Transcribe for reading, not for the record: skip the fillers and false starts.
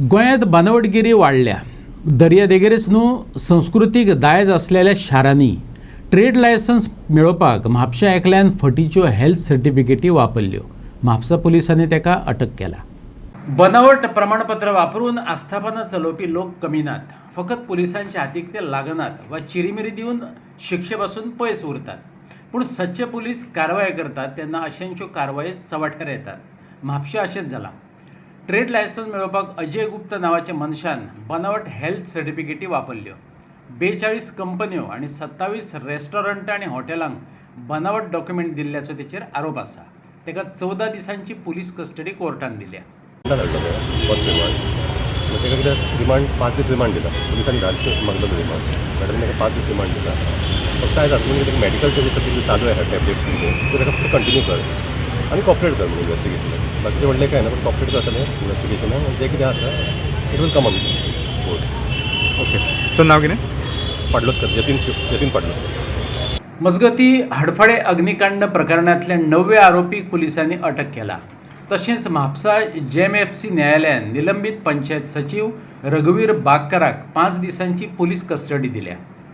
गोंयांत बांदवडगिरी वाडल्या. दर्यादेगेरच न्हू संस्कृतीक दायज असलेल्या शारांनी ट्रेड लायसन्स मेळोवपाक म्हापशा एकल्यान फटीच्यो हेल्थ सर्टिफिकेटी वापरल्यो. म्हापसा पुलिसांनी ताका अटक केला. बनावट प्रमाणपत्र वापरून आस्थापना चलोवपी लोक कमी नात. फकत पुलिसांच्या हातीक ते लागनात वा चिरीमिरी दिवन शिक्षे पासून पयस उरतात. पूण सच्चे पुलीस कारवाय करतात तेन्ना अशेंच्यो कारवाय चव्हाट्यार येतात. म्हापशा अशेंच जालां. ट्रेड लायसन्स मेळोवपाक अजय गुप्ता नांवाच्या मनशान बनावट हेल्थ सर्टिफिकेटी वापरल्यो. 42 कंपन्यो आनी 27 रेस्टॉरंटां आनी हॉटेलांक बनावट डॉक्युमेंट दिल्ल्याचो तेचेर आरोप आसा. ताका 14 दिसांची पुलीस कस्टडी कोर्टान दिल्या. फर्स्ट रिमांड ताका कितें रिमांड 5 दीस रिमांड दिला. पुलिसांनी 10 दीस मागलो तो रिमांड. मॅडम ताका 5 दीस रिमांड दिला. फक्त काय जाता म्हणजे मेडिकल सर्टिफिकेट चालू आहे टॅबलेट्स तो ताका फक्त कंटिन्यू कर आनी कॉपरेट कर म्हणजे इन्व्हेस्टिगेशन. बाकीचे व्हडलें काय ना पण कॉपरेट जातलें इन्व्हेस्टिगेशनाक जें कितें आसा it will come on court. Okay so नाव कितें? पाडलोसकर यतीन पाडलोसकर. मजगती हडफडे अग्निकांड प्रकरणांतल्या 9 आरोपीक पुलिसांनी अटक केला. तशेंच म्हापसा JMFC न्यायालयान निलंबीत पंचायत सचिव रघुवीर बागकाराक 5 दिसांची पुलीस कस्टडी दिल्या.